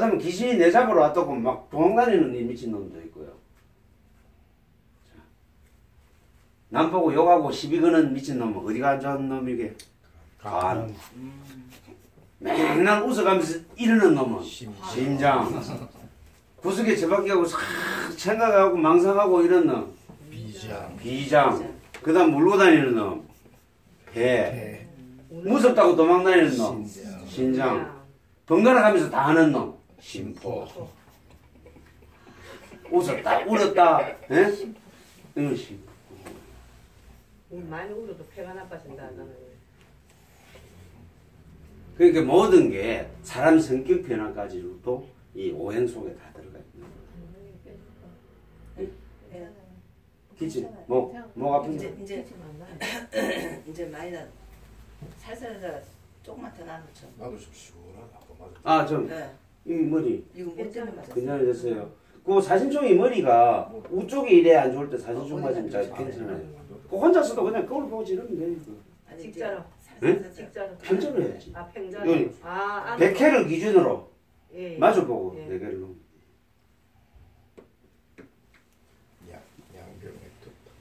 못하면 귀신이 내 잡으러 왔다고 막 도망다니는 이 미친놈도 있고요. 자, 남 보고 욕하고 시비 거는 미친놈은 어디가 안 좋은 놈이게? 간. 맨날 웃어가면서 이러는 놈은 심장. 구석에 처박게 하고 생각하고 망상하고 이런 놈 비장. 그 다음 물고 다니는 놈 배. 무섭다고 도망다니는 놈 신장. 번갈아 가면서 다 하는 놈 심포. 웃었다 울었다 이건 심포. 많이 울어도 폐가 나빠진다 나는. 그러니까 모든 게 사람 성격 변화까지도 이 오행 속에 다 들어가 있는 거예요. 기침, 목 아픈 거. 이제 많이 나 살살해서 조금만 더 나눠줘. 나도 좀 시원하다. 아, 좀 이 네. 머리 이거 뭐 때문에 맞았어? 괜찮아졌어요. 그 사진총이 머리가 우쪽에 이래 안 좋을 때 사진총 맞으면 잘 괜찮아요. 그 혼자서도 그냥 거울 보고 지르면 돼요. 직자로. 네? 직자로. 편전을 해야지. 아 평자로. 아 100회를 기준으로 예. 마주보고 예. 4개를 양병에 떴다.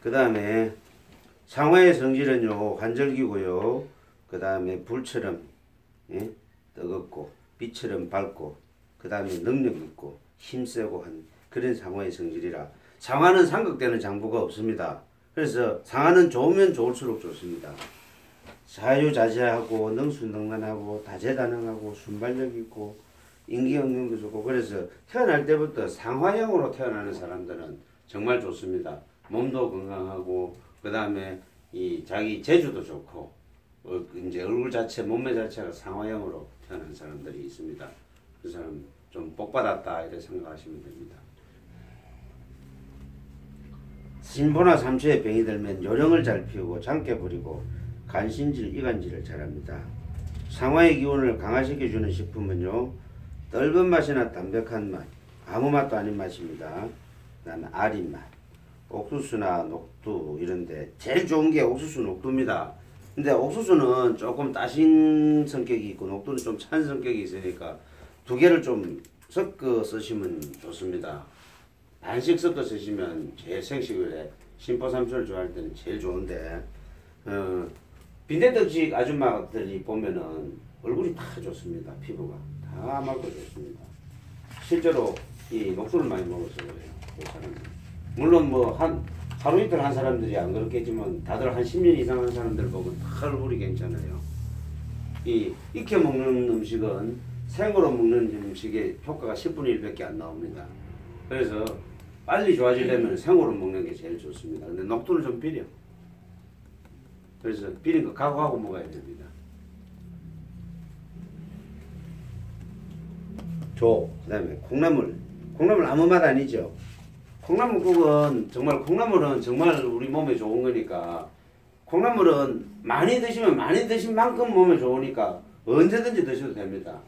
그 다음에 상화의 성질은요 관절기고요. 그 다음에 불처럼 뜨겁고 빛처럼 밝고 그 다음에 능력 있고 힘세고 한 그런 상화의 성질이라 상화는 삼극되는 장부가 없습니다. 그래서 상화는 좋으면 좋을수록 좋습니다. 자유자재하고 능수능란하고 다재다능하고 순발력 있고 인기응용도 좋고 그래서 태어날 때부터 상화형으로 태어나는 사람들은 정말 좋습니다. 몸도 건강하고 그 다음에 이 자기 재주도 좋고 이제 얼굴 자체 몸매 자체가 상화형으로 태어난 사람들이 있습니다. 그 사람 좀 복받았다 이렇게 생각하시면 됩니다. 신보나 삼초에 병이 들면 요령을 잘 피우고 장깨 부리고 간신질, 이간질을 잘합니다. 상화의 기운을 강화시켜주는 식품은요 떫은 맛이나 담백한 맛, 아무 맛도 아닌 맛입니다. 그다음에 아린 맛, 옥수수나 녹두 이런데 제일 좋은 게 옥수수 녹두입니다. 근데 옥수수는 조금 따신 성격이 있고 녹두는 좀 찬 성격이 있으니까 두 개를 좀 섞어 쓰시면 좋습니다. 반씩 섞어 쓰시면 제일 생식을 신포삼초를 좋아할 때는 제일 좋은데 빈대떡집 아줌마들이 보면은 얼굴이 다 좋습니다. 피부가 다 맑고 좋습니다. 실제로 이 녹두를 많이 먹어서 그래요. 그 사람들. 물론 뭐 하루 이틀 한 사람들이 안 그렇겠지만 다들 한 10년 이상 한 사람들 보면 다 얼굴이 괜찮아요. 이 익혀 먹는 음식은 생으로 먹는 음식의 효과가 10분의 1밖에 안 나옵니다. 그래서 빨리 좋아지려면 생으로 먹는 게 제일 좋습니다. 근데 녹두는 좀 비려. 그래서 비린 거 각오하고 먹어야 됩니다. 그 다음에 콩나물. 콩나물 아무 맛 아니죠. 콩나물국은 정말 우리 몸에 좋은 거니까 콩나물은 많이 드시면 많이 드신 만큼 몸에 좋으니까 언제든지 드셔도 됩니다.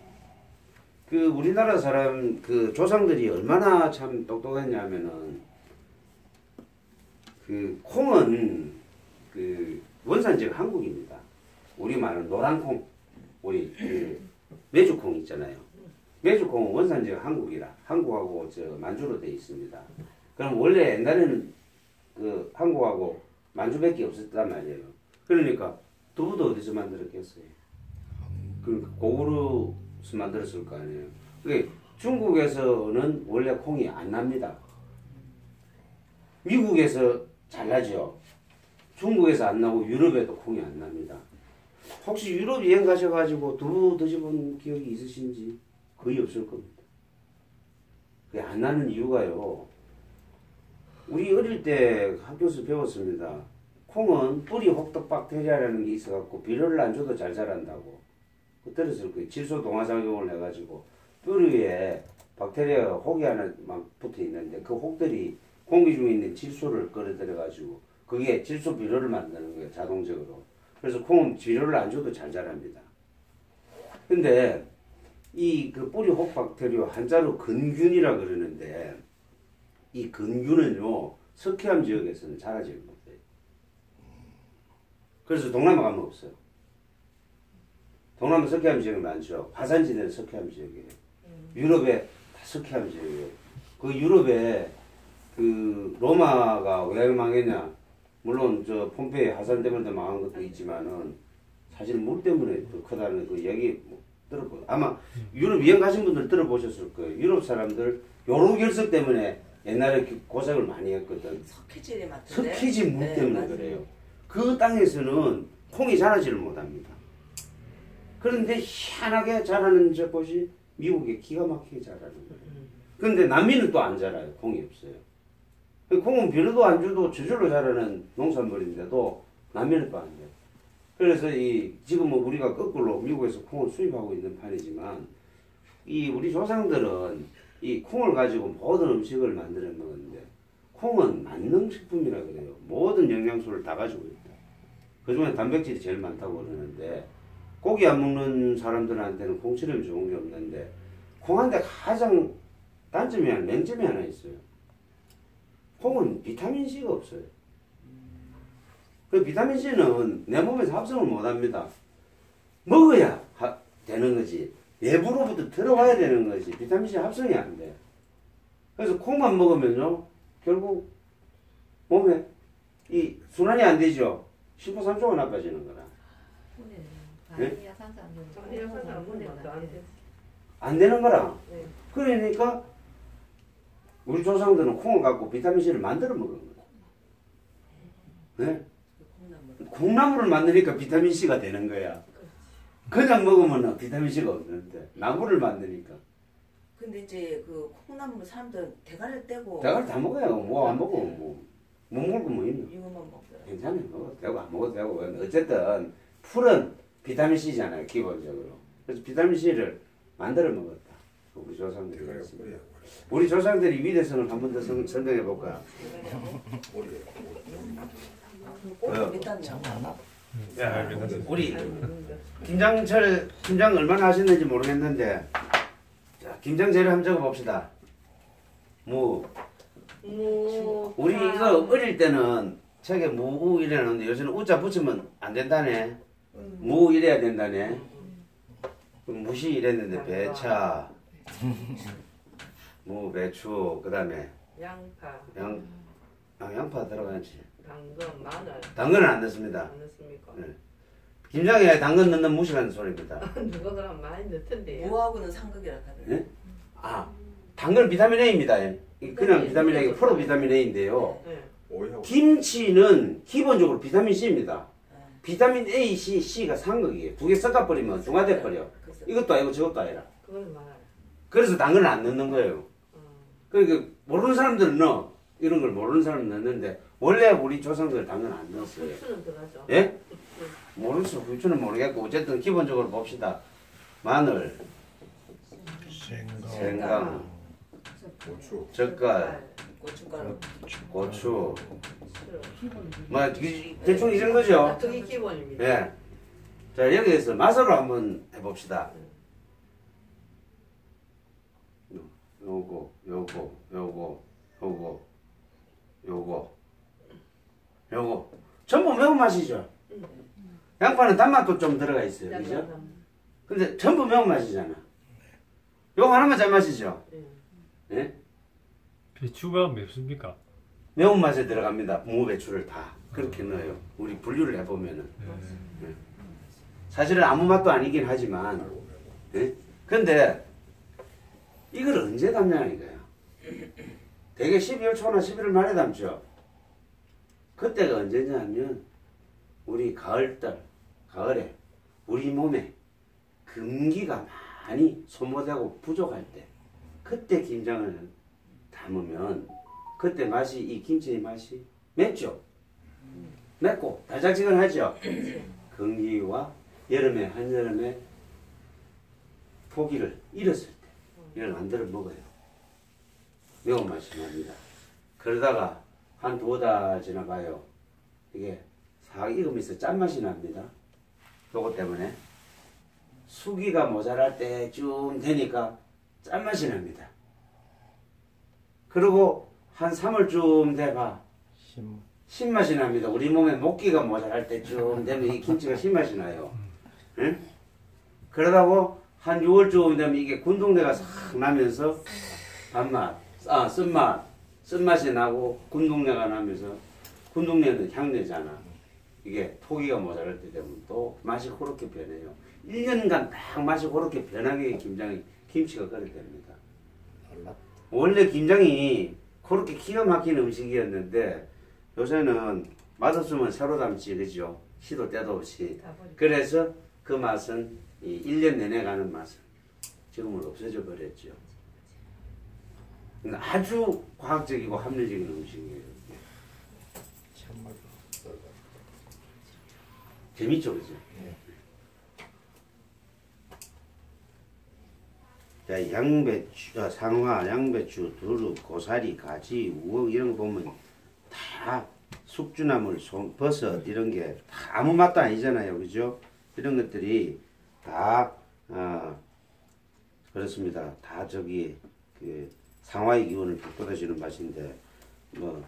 그 우리나라 사람 그 조상들이 얼마나 참 똑똑했냐면은 그 콩은 그 원산지가 한국입니다. 우리 말은 노란콩, 우리 그 메주콩 있잖아요. 메주콩은 원산지가 한국이라 한국하고 저 만주로 돼 있습니다. 그럼 원래 옛날에는 그 한국하고 만주밖에 없었단 말이에요. 그러니까 두부도 어디서 만들었겠어요? 그 고구려에서 만들었을 거 아니에요. 그러니까 중국에서는 원래 콩이 안 납니다. 미국에서 잘 나죠. 중국에서 안 나고 유럽에도 콩이 안 납니다. 혹시 유럽 여행 가셔가지고 두부 드셔본 기억이 있으신지 거의 없을 겁니다. 그게 안 나는 이유가요. 우리 어릴 때 학교에서 배웠습니다. 콩은 뿌리 혹독 박테리아라는 게 있어갖고 비료를 안 줘도 잘 자란다고. 그 들었을 거예요. 질소 동화작용을 해가지고 뿌리에 박테리아 혹이 하나 막 붙어 있는데 그 혹들이 공기 중에 있는 질소를 끌어들여가지고 그게 질소 비료를 만드는 거예요. 자동적으로. 그래서 콩은 비료를 안 줘도 잘 자랍니다. 근데 이 그 뿌리 혹 박테리아 한자로 근균이라 그러는데 이 근균은요 석회암 지역에서는 자라지를 못해요. 그래서 동남아 가면 없어요. 동남아 석회암 지역이 많죠. 화산지대는 석회암 지역이에요. 유럽에 다 석회암 지역이에요. 그 유럽에 그 로마가 왜 망했냐? 물론 저 폼페이 화산 때문에 망한 것도 있지만은 사실 물 때문에 더 크다는 그 얘기 뭐 들어보. 아마 유럽 여행 가신 분들 들어보셨을 거예요. 유럽 사람들 요로 결석 때문에 옛날에 고생을 많이 했거든. 석회질이 맞던데. 석회질 물 때문에 맞아요. 그래요. 그 땅에서는 콩이 자라지를 못합니다. 그런데 희한하게 자라는 곳이 미국에 기가 막히게 자라는 거예요. 그런데 남미는 또 안 자라요. 콩이 없어요. 콩은 비료도 안 줘도 저절로 자라는 농산물인데도 남미는 또 안 돼요. 그래서 지금은 우리가 거꾸로 미국에서 콩을 수입하고 있는 판이지만 우리 조상들은 이 콩을 가지고 모든 음식을 만들어 먹었는데 콩은 만능식품이라 그래요. 모든 영양소를 다 가지고 있다. 그중에 단백질이 제일 많다고 그러는데 고기 안 먹는 사람들한테는 콩처럼 좋은 게 없는데 콩한테 가장 단점이 맹점이 하나 있어요. 콩은 비타민C가 없어요. 그 비타민C는 내 몸에서 합성을 못합니다. 먹어야 되는 거지. 외부로부터 들어와야 되는 거지. 비타민C 합성이 안 돼. 그래서 콩만 먹으면요 결국 몸에 이 순환이 안 되죠. 심포산소가 나빠지는 거라. 안 되는 거라. 그러니까 우리 조상들은 콩을 갖고 비타민C를 만들어 먹은 거야. 네? 콩나물을 만드니까 비타민C가 되는 거야. 그냥 먹으면 비타민C가 없는데 나물을 만드니까. 근데 이제 그 콩나물 사람들은 대가리를 떼고 대가리 다 먹어요. 뭐 안 먹어. 못 먹을 거뭐 있노. 이것만 먹더라고. 괜찮아요. 먹어도 되고 안 먹어도 되고. 어쨌든 풀은 비타민C잖아요. 기본적으로. 그래서 비타민C를 만들어 먹었다. 우리 조상들이 그랬습니다. 우리 조상들이 위대성을 한 번 더 설명해 볼까요? 일단 우리 김장철 김장 얼마나 하셨는지 모르겠는데 자, 김장재료 한번 적어 봅시다. 우리 이거 어릴 때는 책에 무 이래는데 요새는 우자 붙이면 안 된다네. 무 이래야 된다네. 무시 이랬는데 배차, 무, 배추, 그 다음에 양파, 양파 들어가지. 당근, 마늘. 당근은 안 넣습니다. 안 넣습니까? 네. 김장에 당근 넣는 무시라는 소리입니다. 누가 그럼 많이 넣던데요. 무하고는 상극이라 하더라고요. 네? 당근은 비타민 A입니다. 그냥 비타민 A, 프로 비타민 A인데요. 네. 김치는 기본적으로 비타민 C입니다. 비타민 A, C가 상극이에요. 두 개 섞어버리면 중화돼 버려. 이것도 아니고 저것도 아니라. 그건 말아요. 그래서 당근을 안 넣는 거예요. 그러니까 모르는 사람들은 이런 걸 모르는 사람은 넣는데 원래 우리 조상들 당근 안 넣었어요. 후추는 들어가죠. 예? 모르겠어. 후추는 모르겠고 어쨌든 기본적으로 봅시다. 마늘, 생강, 고추, 젓갈, 고춧가루. 고추. 대충 이 정도죠. 그게 기본입니다. 예. 자, 여기에서 맛으로 한번 해봅시다. 요거. 전부 매운맛이죠. 양파는 단맛도 좀 들어가 있어요. 그죠? 근데 전부 매운맛이잖아. 요거 하나만 짠맛이죠. 예? 배추가 맵습니까? 매운맛에 들어갑니다. 무, 배추를 다 그렇게 넣어요. 우리 분류를 해보면은. 예. 사실은 아무 맛도 아니긴 하지만 예? 근데 이걸 언제 담냐 이거야. 대개 12월 초나 11월 말에 담죠. 그때가 언제냐면 우리 가을에 우리 몸에 금기가 많이 소모되고 부족할 때 그때 김장을 담으면 그때 맛이 이 김치의 맛이 맵죠. 맵고 달짝지근하죠. 금기와 여름에 한여름에 포기를 잃었을 때 이걸 만들어 먹어요. 매운맛이 납니다. 그러다가 한 2달 지나가요. 이게 싹 익으면서 짠맛이 납니다. 요거 때문에 수기가 모자랄 때쯤 되니까 짠맛이 납니다. 그리고 한 3월쯤 돼봐 신맛이 납니다. 우리 몸에 목기가 모자랄 때쯤 되면 이 김치가 신맛이 나요. 응? 그러다고 한 6월쯤 되면 이게 군동내가 싹 나면서 단맛, 쓴맛이 나고 군동내가 나면서 군동내는 향내잖아. 이게 토기가 모자랄 때 되면 또 맛이 그렇게 변해요. 1년간 딱 맛이 그렇게 변하게 김치가 끓여됩니다. 원래 김장이 그렇게 기가 막힌 음식이었는데 요새는 맛없으면 새로 담지, 그죠? 시도 때도 없이. 그래서 그 맛은 이 1년 내내 가는 맛은 지금은 없어져 버렸죠. 아주 과학적이고 합리적인 음식이에요. 재밌죠, 그죠? 자, 양배추, 상화, 양배추, 두릅, 고사리, 가지, 우엉 이런 거 보면 다 숙주나물, 버섯 이런 게 다 아무 맛도 아니잖아요, 그죠? 이런 것들이 다 그렇습니다. 다 저기 그 상화의 기운을 북돋아주는 맛인데 뭐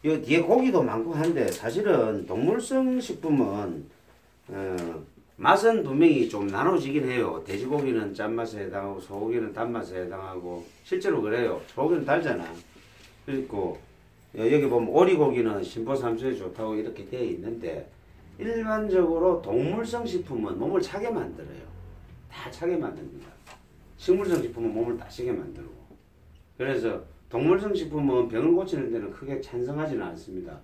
이 뒤에 고기도 많고 한데 사실은 동물성 식품은 맛은 분명히 좀 나눠지긴 해요. 돼지고기는 짠맛에 해당하고 소고기는 단맛에 해당하고 실제로 그래요. 소고기는 달잖아. 그리고 여기 보면 오리고기는 신보삼수에 좋다고 이렇게 되어 있는데 일반적으로 동물성 식품은 몸을 차게 만들어요. 다 차게 만듭니다. 식물성 식품은 몸을 다시게 만들고. 그래서 동물성 식품은 병을 고치는 데는 크게 찬성하지는 않습니다.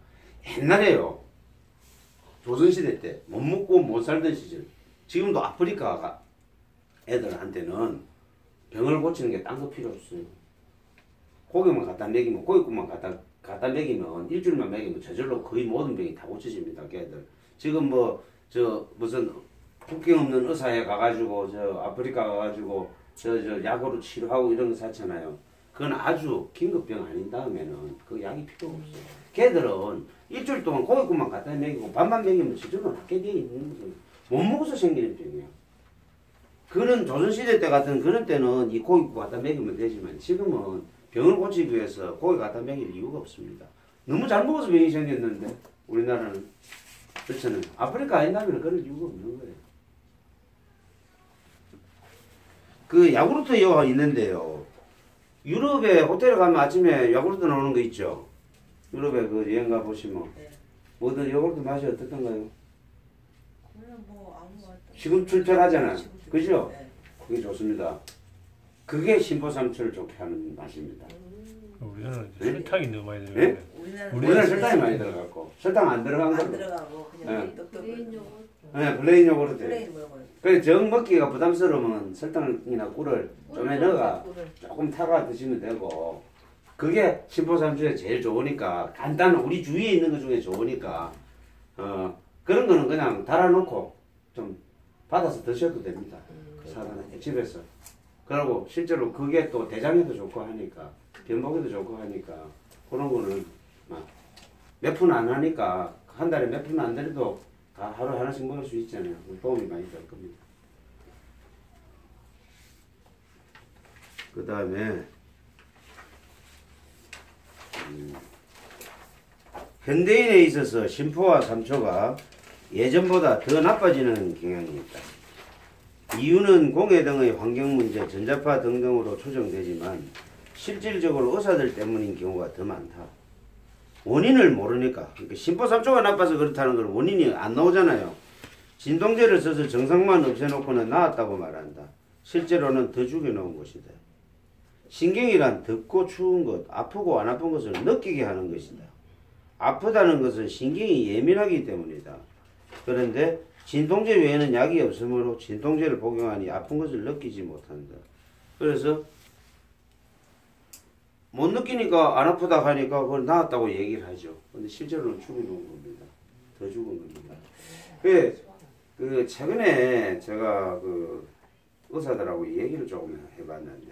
옛날에요. 조선시대 때 못 먹고 못 살던 시절, 지금도 아프리카 애들한테는 병을 고치는 게 딴 거 필요 없어요. 고기만 갖다 먹이면, 고기국만 갖다 먹이면 일주일만 먹이면 저절로 거의 모든 병이 다 고쳐집니다. 걔들 지금 무슨 국경 없는 의사에 가가지고 아프리카 가가지고 약으로 치료하고 이런 거 샀잖아요. 그건 아주 긴급병 아닌 다음에는 그 약이 필요 없어요. 걔들은 일주일 동안 고기국만 갖다 먹이고 밥만 먹이면 저절로 낫게 돼 있는 거예요. 못 먹어서 생기는 병이에요. 그런 조선시대 때 같은 그런 때는 이 고기국 갖다 먹이면 되지만 지금은 병을 고치기 위해서 고기 갖다 먹일 이유가 없습니다. 너무 잘 먹어서 병이 생겼는데 우리나라는 그렇잖아요. 아프리카 아닌다면 그럴 이유가 없는 거예요. 그 야구르트가 있는데요. 유럽에 호텔에 가면 아침에 야구르트 나오는 거 있죠. 유럽에 그 여행 가 보시면 뭐든 야구르트 맛이 어떻던가요? 그냥 뭐 아무 맛도 시금출출하잖아. 그죠? 네. 그게 좋습니다. 그게 신보삼초를 좋게 하는 맛입니다. 우리나라는 네? 설탕이 너무 많이 네? 들어가요. 우리나라 설탕이 많이 들어갔고 설탕 안 들어간 안 거. 들어가고 그냥 네. 떡떡 네, 플레인 요구르트. 플레인 먹어요. 그래 정 먹기가 부담스러우면 설탕이나 꿀을 좀 넣어가 조금 타가 드시면 되고 그게 신보삼초에 제일 좋으니까 간단한 우리 주위에 있는 것 중에 좋으니까 그런 거는 그냥 달아놓고 좀 받아서 드셔도 됩니다. 사단에 집에서. 그리고 실제로 그게 또 대장에도 좋고 하니까 변복에도 좋고 하니까 그런 거는 막 몇 푼 안 하니까 한 달에 몇 푼 안 들여도 다 하루 하나씩 먹을 수 있잖아요. 도움이 많이 될 겁니다. 그 다음에 현대인에 있어서 신포와 삼초가 예전보다 더 나빠지는 경향이 있다. 이유는 공해 등의 환경 문제, 전자파 등등으로 추정되지만 실질적으로 의사들 때문인 경우가 더 많다. 원인을 모르니까. 그러니까 신포삼초가 나빠서 그렇다는 걸 원인이 안 나오잖아요. 진통제를 써서 증상만 없애놓고는 나았다고 말한다. 실제로는 더 죽여놓은 것이다. 신경이란 덥고 추운 것, 아프고 안 아픈 것을 느끼게 하는 것이다. 아프다는 것은 신경이 예민하기 때문이다. 그런데 진통제 외에는 약이 없으므로 진통제를 복용하니 아픈 것을 느끼지 못한다. 그래서 못 느끼니까 안 아프다 하니까 그걸 나았다고 얘기를 하죠. 근데 실제로는 죽은 겁니다. 더 죽은 겁니다. 그 최근에 제가 그 의사들하고 얘기를 조금 해봤는데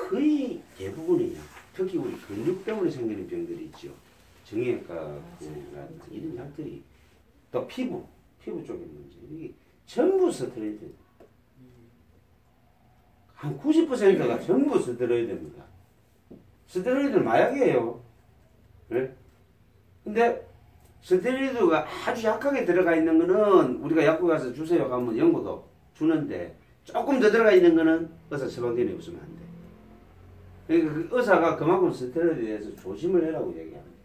거의 대부분이야. 특히 우리 근육 때문에 생기는 병들이 있죠. 정형외과 이런 약들이 또 피부 쪽의 문제 이게 전부 스테로이드 한 90%가 전부 스테로이드입니다. 스테로이드는 마약이에요. 그래? 근데 스테로이드가 아주 약하게 들어가 있는 거는 우리가 약국 가서 주세요 가면 연고도 주는데 조금 더 들어가 있는 거는 의사 처방전이 없으면 안 돼. 그러니까 그 의사가 그만큼 스테로이드에 대해서 조심을 해라고 얘기합니다.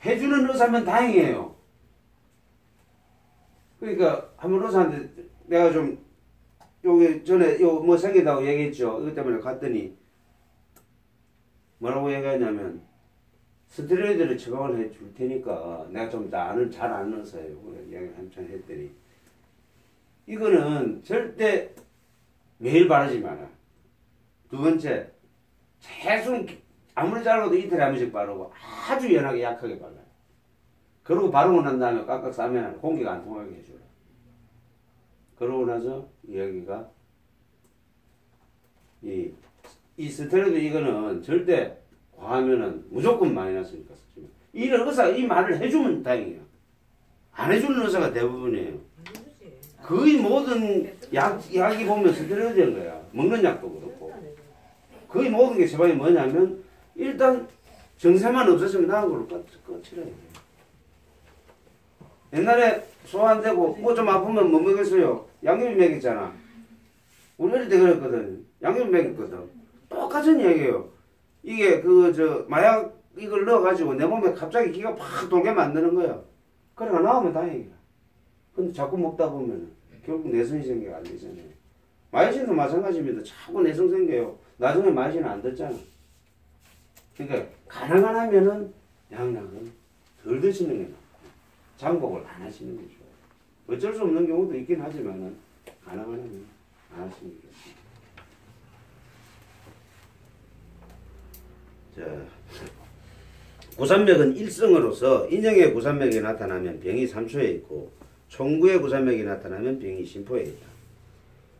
해주는 의사면 다행이에요. 그러니까 한번 의사한테 내가 좀 요게 전에 요 뭐 생긴다고 얘기했죠. 이것 때문에 갔더니 뭐라고 얘기하냐면 스테로이드를 처방을 해 줄 테니까 내가 좀 잘 아는 의사예요. 그래 이야기 한참 했더니 이거는 절대 매일 바르지 마라. 두 번째 최소 아무리 잘라도 이틀에 한 번씩 바르고 아주 연하게 약하게 발라요. 그러고 바르고 난 다음에 깍깍 싸면 공기가 안 통하게 해줘라. 그러고 나서 여기가 이 스테로이드 이거는 절대 과하면은 무조건 마이너스니까 쓰지만 이런 의사가 이 말을 해주면 다행이에요. 안 해주는 의사가 대부분이에요. 거의 모든 약이 보면 스테로이드인 거야. 먹는 약도 그렇고. 거의 모든 게 처방이 뭐냐면 일단 정세만 없었으면 나은 걸로 끝이라 해요. 옛날에 소화 안 되고 뭐 좀 아프면 뭐 먹였어요? 양념이 먹였잖아. 우리 어릴 때 그랬거든. 양념이 먹였거든. 똑같은 얘기예요. 이게 마약 이걸 넣어가지고 내 몸에 갑자기 기가 팍 돌게 만드는 거야. 그래가 나오면 다행이야. 근데 자꾸 먹다 보면 결국 내성이 생겨가 안 되잖아요. 마이신도 마찬가지입니다. 자꾸 내성 생겨요. 나중에 마이신은 안 듣잖아. 그러니까 가능한 하면은 양락은 덜 드시는 게 낫고 장복을 안 하시는 게 좋아요. 어쩔 수 없는 경우도 있긴 하지만은 가능한 하면 안 하시는 게 좋습니다. 자, 구산맥은 일성으로서 인형의 구산맥이 나타나면 병이 3초에 있고 총구의 구산맥이 나타나면 병이 심포에 있다.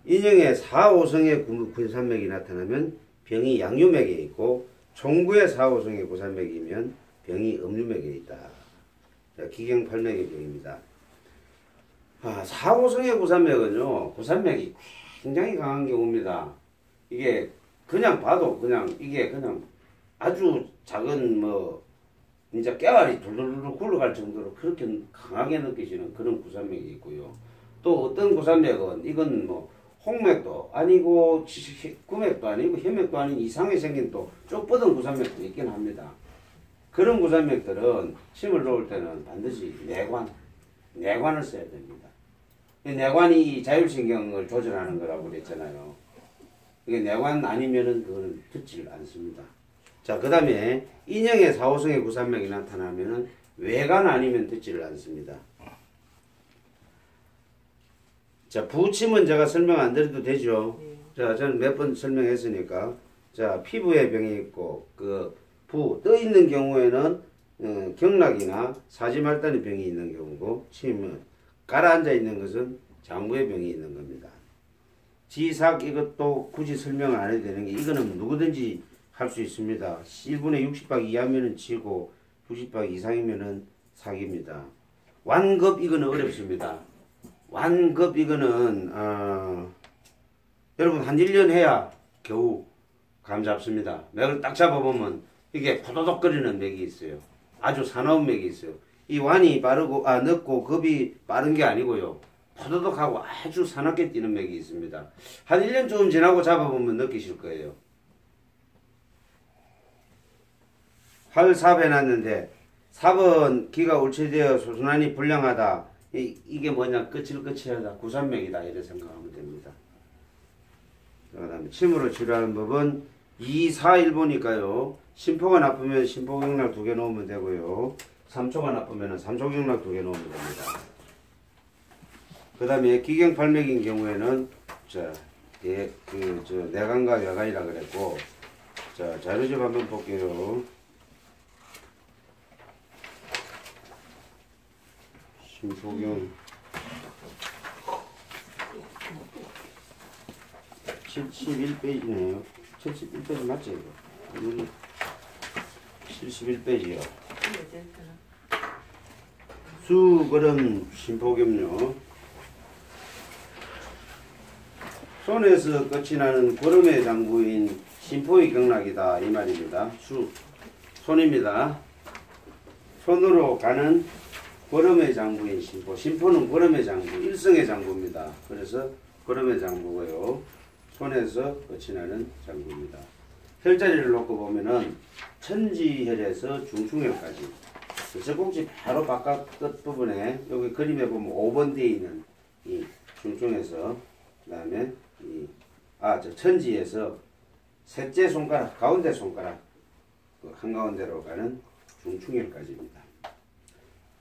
인형의 4, 5성의 구산맥이 나타나면 병이 양유맥에 있고 총구의 4, 5성의 구산맥이면 병이 음유맥에 있다. 자, 기경팔맥의 병입니다. 4, 5성의 구산맥은요, 구산맥이 굉장히 강한 경우입니다. 이게 그냥 봐도 이게 그냥 아주 작은 이제 깨알이 둘둘둘 굴러갈 정도로 그렇게 강하게 느껴지는 그런 구산맥이 있고요. 또 어떤 구산맥은 이건 홍맥도 아니고 구맥도 아니고 혈맥도 아닌 이상하게 생긴 또 쭉 뻗은 구산맥도 있긴 합니다. 그런 구산맥들은 침을 놓을 때는 반드시 내관을 써야 됩니다. 내관이 자율신경을 조절하는 거라고 그랬잖아요. 이게 내관 아니면은 그거는 듣질 않습니다. 자, 그 다음에 인형의 4, 5성의 구산맥이 나타나면은 외관 아니면 듣지를 않습니다. 자, 부침은 제가 설명 안 드려도 되죠. 자, 저는 몇 번 설명했으니까. 자, 피부에 병이 있고 떠 있는 경우에는 경락이나 사지말단의 병이 있는 경우고, 침은 가라앉아 있는 것은 장부의 병이 있는 겁니다. 지삭 이것도 굳이 설명을 안 해도 되는 게 이거는 누구든지 할 수 있습니다. 1분에 60박 이하면은 지고 90박 이상이면은 사기입니다. 완급 이거는 어렵습니다. 완급 이거는 여러분 한 1년 해야 겨우 감 잡습니다. 맥을 딱 잡아보면 이게 포도독거리는 맥이 있어요. 아주 사나운 맥이 있어요. 이 완이 늦고 급이 빠른 게 아니고요. 포도독하고 아주 사납게 뛰는 맥이 있습니다. 한 1년 좀 지나고 잡아보면 느끼실 거예요. 활삽 해놨는데 삽은 기가 울체되어 소순환이 불량하다. 이게 뭐냐? 거칠거칠하다. 구산맥이다. 이렇게 생각하면 됩니다. 그 다음에 침으로 치료하는 법은 2, 4, 1 보니까요. 심포가 나쁘면 심포경락 2개 놓으면 되고요. 3초가 나쁘면 3초경락 2개 놓으면 됩니다. 그 다음에 기경팔맥인 경우에는 내관과 외관이라 그랬고, 자, 자료 좀 한번 볼게요. 심포경 71페이지네요. 71페이지 맞죠 이거? 여기 71페이지요. 수거름 심포경요. 손에서 끝이 나는 거름의 장부인 심포의 경락이다 이 말입니다. 손입니다. 손으로 가는 거름의 장부인 심포. 심포는 거름의 장부, 일성의 장부입니다. 그래서 그러면 장구고요. 손에서 끝이 나는 장구입니다. 혈자리를 놓고 보면은 천지혈에서 중충혈까지 젖꼭지 바로 바깥 끝 부분에 여기 그림에 보면 5번 되어 있는 이 중충에서 그다음에 저 천지에서 셋째 손가락 가운데 손가락 그 한가운데로 가는 중충혈까지입니다.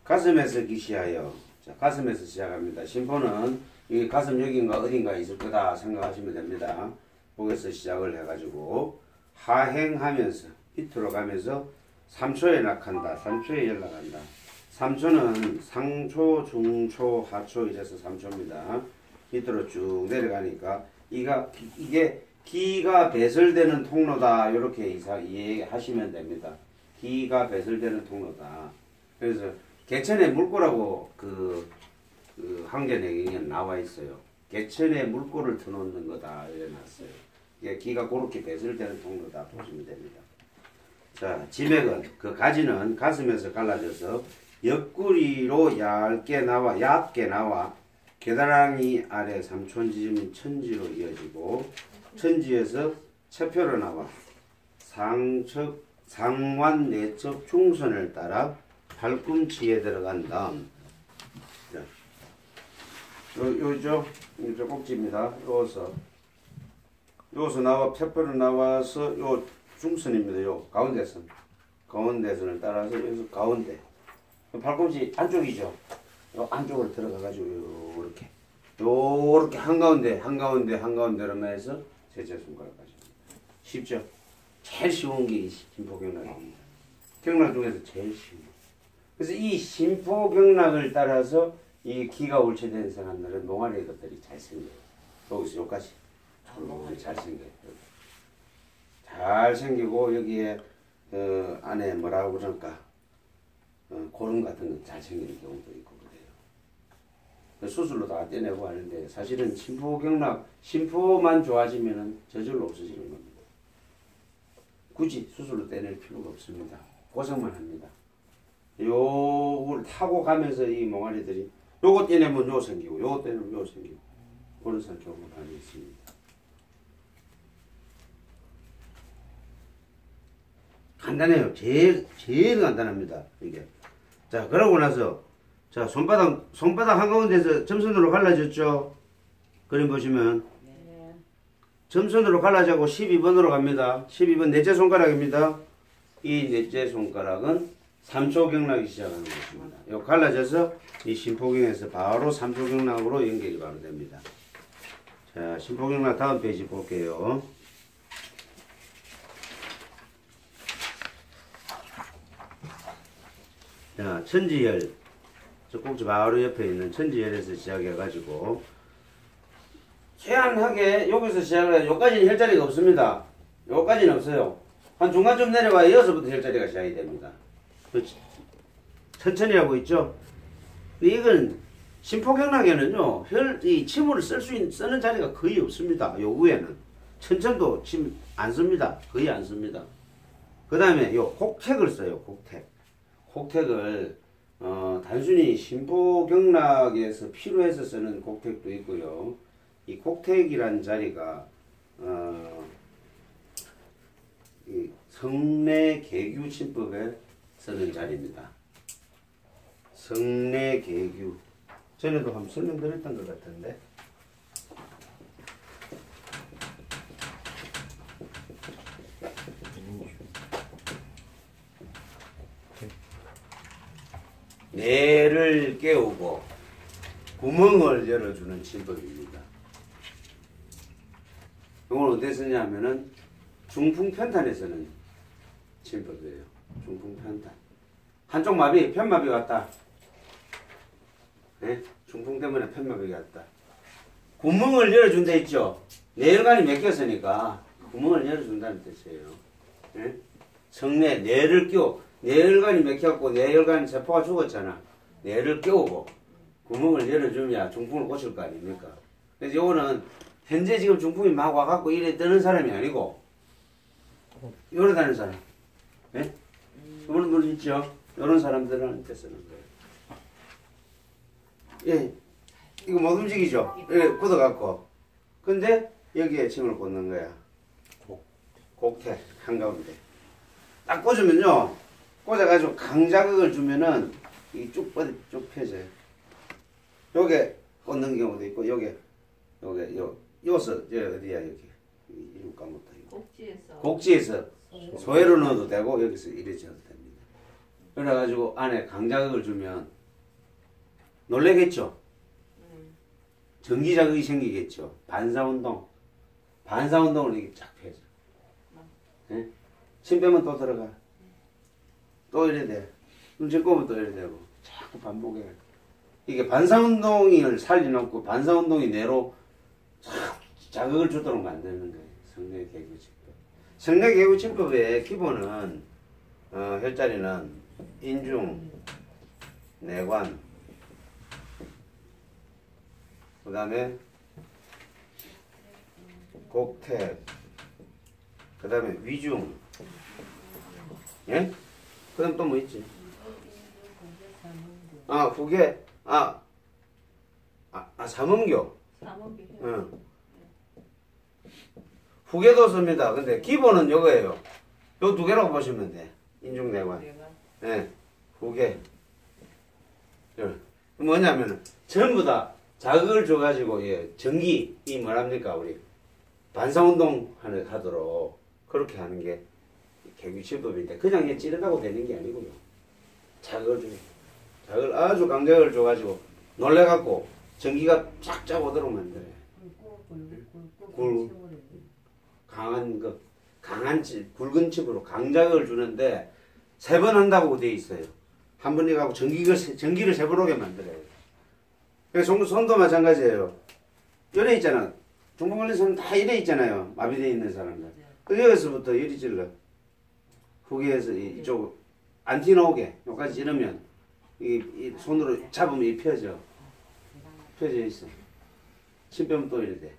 가슴에서 기시하여 자, 가슴에서 시작합니다. 심포는 이 가슴 여기인가 어딘가 있을 거다 생각하시면 됩니다. 거기서 시작을 해가지고 하행하면서 밑으로 가면서 3초에 낙한다. 3초에 연락한다. 3초는 상초, 중초, 하초 이래서 3초입니다. 밑으로 쭉 내려가니까 이게 기가 배설되는 통로다. 이렇게 이해하시면 됩니다. 기가 배설되는 통로다. 그래서 개천의 물꼬라고 그 항전해경에 나와 있어요. 개천에 물꼬를 터놓는 거다 이래 놨어요. 이게 기가 그렇게 배설되는 통로다 보시면 됩니다. 자, 지맥은 그 가지는 가슴에서 갈라져서 옆구리로 얇게 나와 겨드랑이 아래 삼촌지점인 천지로 이어지고 천지에서 체표로 나와 상완 내측 중선을 따라 팔꿈치에 들어간 다음 요죠 꼭지입니다. 요서 나와 체표로 나와서 요 중선입니다. 요 가운데선을 따라서 여기서 가운데 팔꿈치 안쪽이죠. 요 안쪽으로 들어가가지고 요렇게 한가운데로 해서 셋째 손가락까지. 쉽죠? 제일 쉬운 게 이 심포경락입니다. 경락 중에서 제일 쉬운. 그래서 이 심포경락을 따라서 이 기가 옳체된 사람들은 몽환의 것들이 잘생겨요. 여기서 여기까지 잘생겨요. 잘생기고 여기에 안에 뭐라고 그럴까 고름 같은 거 잘생기는 경우도 있고 그래요. 수술로 다 떼내고 하는데 사실은 심포만 좋아지면 저절로 없어지는 겁니다. 굳이 수술로 떼낼 필요가 없습니다. 고생만 합니다. 요걸 타고 가면서 이 몽환이들이 요거 떼내면 요 생기고 요거 떼내면 요 생기고 그런 경우가 많이 있습니다. 간단해요. 제일 간단합니다. 이게. 자, 그러고 나서, 자, 손바닥 한가운데서 점선으로 갈라졌죠? 그림 보시면. 네. 점선으로 갈라지고 12번으로 갑니다. 12번 넷째 손가락입니다. 이 넷째 손가락은 3초 경락이 시작하는 것입니다. 요 갈라져서 이 심포경에서 바로 3초 경락으로 연결이 바로 됩니다. 자, 심포경락 다음 페이지 볼게요. 자, 천지열, 저 꼭지 바로 옆에 있는 천지열에서 시작해가지고 최한하게 여기서 시작을 여기까지는 혈자리가 없습니다. 여기까지는 없어요. 한 중간쯤 내려와야 여기서부터 혈자리가 시작이 됩니다. 천천히 하고 있죠. 이건 심포경락에는요 이 침을 쓰는 자리가 거의 없습니다. 요 위에는 천천도 침 안 씁니다. 거의 안 씁니다. 그 다음에 요 곡택을 써요. 곡택을 단순히 심포경락에서 필요해서 쓰는 곡택도 있고요. 이 곡택이란 자리가 이 성례계규침법에 쓰는 자리입니다. 성례계규 전에도 한번 설명드렸던 것 같은데 뇌를 깨우고 구멍을 열어주는 침법입니다. 이건 어디에 쓰냐면은 중풍편탄에서는 침법이에요. 중풍편탄. 한쪽 마비, 편마비 왔다. 네? 중풍 때문에 편마비가 왔다. 구멍을 열어준다 했죠. 뇌혈관이 맥혔으니까 구멍을 열어준다는 뜻이에요. 네? 성내, 뇌를 끼워. 뇌혈관이 맥혔고 뇌혈관 세포가 죽었잖아. 뇌를 깨우고 구멍을 열어주면 중풍을 고칠 거 아닙니까? 그래서 요거는 현재 지금 중풍이 막 와갖고 이래 뜨는 사람이 아니고 요래 다니는 사람. 예? 요런 분 있죠? 요런 사람들한테 쓰는 거예요. 예. 이거 못 움직이죠? 예, 굳어갖고. 근데 여기에 침을 꽂는 거야. 곡태 한가운데. 딱 꽂으면요. 꽂아가지고 강자극을 주면은 이게 쭉 펴져요. 요게 꽂는 경우도 있고, 요게 요서 어디야 여기 이름 까먹다 이거. 곡지에서 소외로 넣어도 되고 여기서 이래 줘도 됩니다. 그래가지고 안에 강자극을 주면 놀래겠죠. 전기 자극이 생기겠죠. 반사운동을 이렇게 쫙 펴죠. 예? 침 빼면 또 들어가. 또 이래 돼. 눈치 꼬면 또 이래 되고. 자꾸 반복해. 이게 반사운동을 살려놓고 반사운동이 내로 자극을 주도록 만드는 거예요. 성내개구침법. 성내개구침법의 기본은 혈자리는 인중, 내관, 그 다음에 곡태, 그 다음에 위중, 예? 그 다음 또 뭐 있지? 후계, 삼음교. 응. 후계도 씁니다. 근데 기본은 요거예요. 요 두 개라고 보시면 돼. 인중내관. 예. 후계. 뭐냐면 전부 다 자극을 줘가지고 전기 이 뭐랍니까 우리 반사운동 하도록 그렇게 하는 게 개구침법인데 그냥 찌르다고 되는 게 아니고요. 자극을 주고 자극을 아주 강력을 줘가지고 놀래갖고 전기가 쫙쫙 오도록 만들어요. 강한 굵은 칩으로 강자극을 주는데 3번 한다고 돼 있어요. 한 번 해가고 전기를 3번 오게 만들어요. 그래서 손도 마찬가지예요. 열에 있잖아. 중풍 걸린 사람 다 이래 있잖아요. 마비되어 있는 사람들. 그 여기서부터 이리 찔러. 후계에서 이쪽 안 튀어나오게 여기까지 찌르면 이 손으로 잡으면 이 펴져 있어. 침 빼면 또 이래 돼.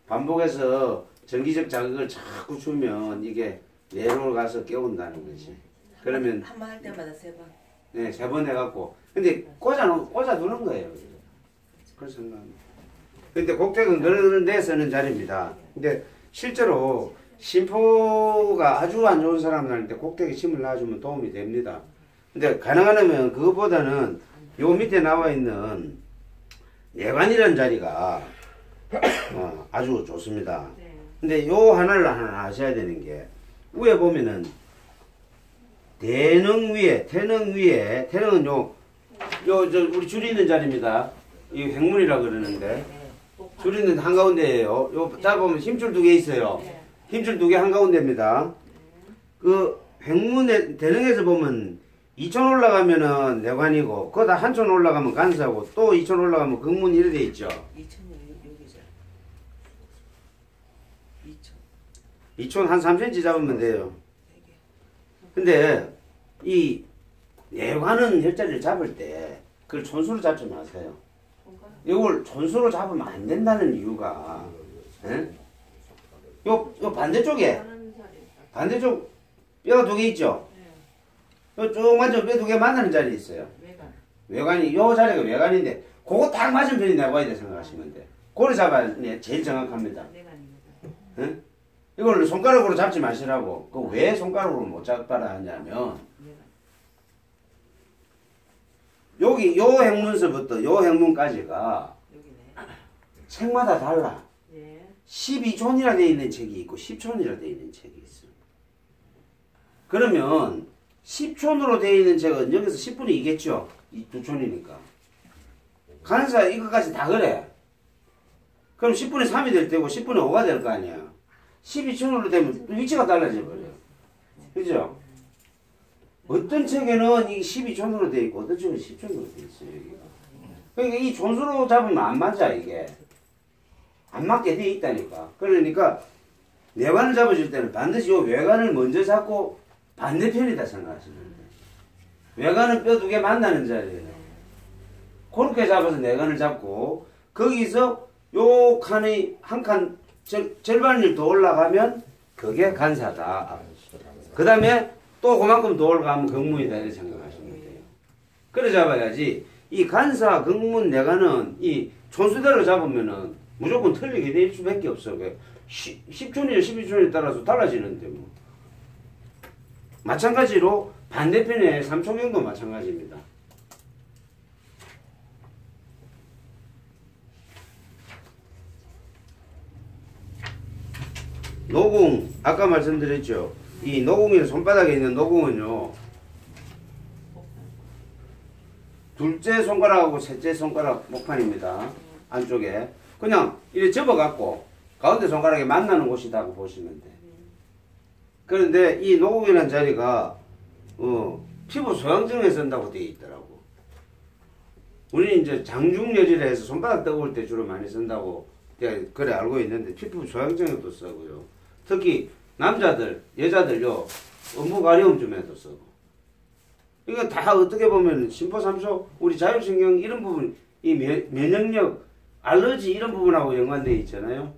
반복해서 전기적 자극을 자꾸 주면 이게 뇌로 가서 깨운다는 거지. 그러면 한 번 할 때마다 3번. 네, 3번 해갖고. 근데 꽂아두는 거예요. 그래서 근데 곡택은 그런 데 쓰는 자리입니다. 근데 실제로 심포가 아주 안 좋은 사람들한테 곡택에 침을 놔주면 도움이 됩니다. 근데 가능하면 그것보다는 요 밑에 나와 있는 내관이라는 자리가 아주 좋습니다. 근데 요 하나를 하나 아셔야 되는 게 위에 보면은 태능은 우리 줄이 있는 자리입니다. 이 횡문이라 그러는데 줄이 있는 한가운데예요. 요 잡으면 힘줄 2개 있어요. 힘줄 2개 한가운데입니다. 그 횡문에 대능에서 보면 2촌 올라가면은 내관이고 거기다 한촌 올라가면 간사고 또 2촌 올라가면 극문 이래 돼 있죠. 2촌이 여기죠. 2촌 한 3cm 잡으면 돼요. 근데 이 내관은 혈자리를 잡을 때 그걸 촌수로 잡지 마세요. 이걸 촌수로 잡으면 안 된다는 이유가 요 반대쪽 뼈가 2개 있죠. 쭉 만지면 뼈 2개 만나는 자리 있어요. 외관이 요 자리가 외관인데 그거 딱 맞은편이 내관이다 생각하시면 돼. 그걸 잡아야 제일 정확합니다. 이걸 손가락으로 잡지 마시라고. 그 왜 손가락으로 못 잡아라 하냐면 여기 요 행문서부터 요 행문까지가 책마다 달라. 12촌이라 되어 있는 책이 있고 10촌이라 되어 있는 책이 있어. 그러면 10촌으로 되어 있는 책은 여기서 10분의 2겠죠. 이 2촌이니까. 간사 이거까지 다 그래. 그럼 10분의 3이 될 테고 10분의 5가 될 거 아니야. 12촌으로 되면 위치가 달라져 버려. 그죠? 어떤 책에는 이게 12촌으로 되어 있고 어떤 책은 10촌으로 되어 있어요. 여기가. 그러니까 이 촌수로 잡으면 안 맞아 이게. 안 맞게 되어 있다니까. 그러니까 내관을 잡아줄 때는 반드시 요 외관을 먼저 잡고 반대편이다 생각하시면 돼. 외관은 뼈 2개 만나는 자리예요. 그렇게 잡아서 내관을 잡고 거기서 요 칸의 한 칸 절반을 더 올라가면 그게 간사다. 그 다음에 또 그만큼 더 올라가면 극문이다 이렇게 생각하시면 돼요. 그래 잡아야지 이 간사, 극문, 내관은 이 촌수대로 잡으면은 무조건 틀리게 될 수밖에 없어. 10촌이나 12촌에 따라서 달라지는데 뭐. 마찬가지로 반대편의 삼초경도 마찬가지입니다. 노궁, 아까 말씀드렸죠. 이 노궁의 손바닥에 있는 노궁은요, 둘째 손가락하고 셋째 손가락 목판입니다. 안쪽에. 그냥 이렇게 접어갖고 가운데 손가락에 만나는 곳이라고 보시면 돼. 그런데 이 노궁이라는 자리가 피부 소양증에 쓴다고 되어 있더라고. 우리는 이제 장중여질에 해서 손바닥 뜨거울 때 주로 많이 쓴다고 그래 알고 있는데 피부 소양증에도 쓰고요. 특히 남자들, 여자들요 업무 가려움쯤에도 쓰고. 이거 다 어떻게 보면 심포삼초 우리 자율신경 이런 부분, 이 면역력, 알러지 이런 부분하고 연관되어 있잖아요.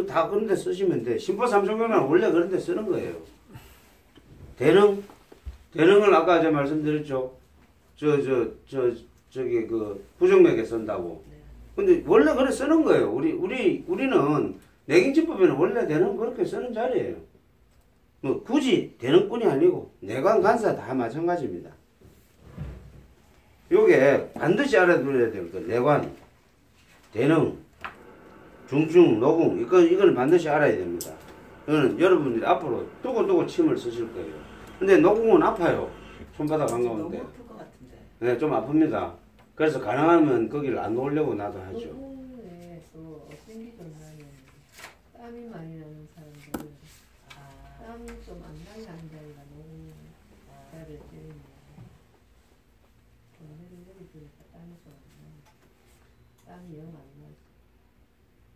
다 그런 데 쓰시면 돼. 심포삼초경은 원래 그런 데 쓰는 거예요. 대능을 아까 제가 말씀드렸죠. 저기 그 부정맥에 쓴다고. 근데 원래 그래 쓰는 거예요. 우리는 내경증법에는 원래 대능 그렇게 쓰는 자리예요. 뭐 굳이 대능뿐이 아니고 내관 간사 다 마찬가지입니다. 요게 반드시 알아두어야 될 거. 내관, 대능, 중증, 노궁 이거는 반드시 알아야 됩니다. 이거는 여러분들이 앞으로 두고 침을 쓰실 거예요. 근데 노궁은 아파요. 손바닥 너무 한가운데. 아플 것 같은데. 네, 좀 아픕니다. 그래서 가능하면 거기를 안 놓으려고 나도 하죠. 노궁에서 어떤 게 좀 나요? 땀이 많이 나는 사람들, 땀이 좀 안 나게 하는 자리가 노궁 자리를 때리면 내리 주니까 땀이 영 안 나요.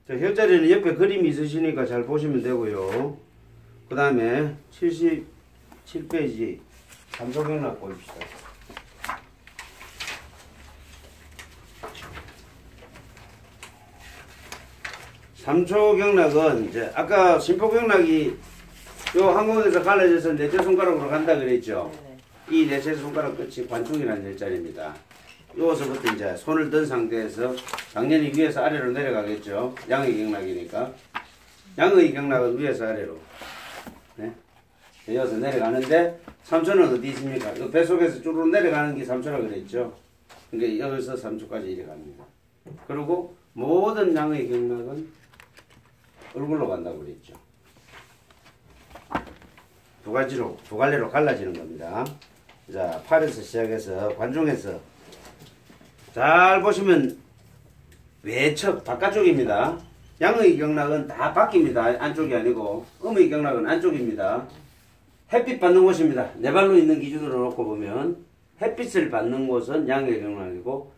자, 혈자리는 옆에 그림이 있으시니까 잘 보시면 되고요. 그 다음에 77페이지 삼소경락 보입시다. 삼초경락은 이제 아까 심포경락이 요 한국에서 갈라져서 넷째 손가락으로 간다 그랬죠. 이 넷째 손가락 끝이 관중이라는 일자리입니다. 요서부터 이제 손을 든 상태에서 당연히 위에서 아래로 내려가겠죠. 양의 경락이니까. 양의 경락은 위에서 아래로. 네. 이어서 내려가는데 삼초는 어디 있습니까? 이 배 속에서 쭈르르 내려가는 게 삼초라고 그랬죠. 그러니까 여기서 삼초까지 이래 갑니다. 그리고 모든 양의 경락은 얼굴로 간다고 그랬죠. 두 갈래로 갈라지는 겁니다. 자, 팔에서 시작해서 관중에서 잘 보시면 외척 바깥쪽입니다. 양의 경락은 다 밖입니다. 안쪽이 아니고 음의 경락은 안쪽입니다. 햇빛 받는 곳입니다. 네 발로 있는 기준으로 놓고 보면 햇빛을 받는 곳은 양의 경락이고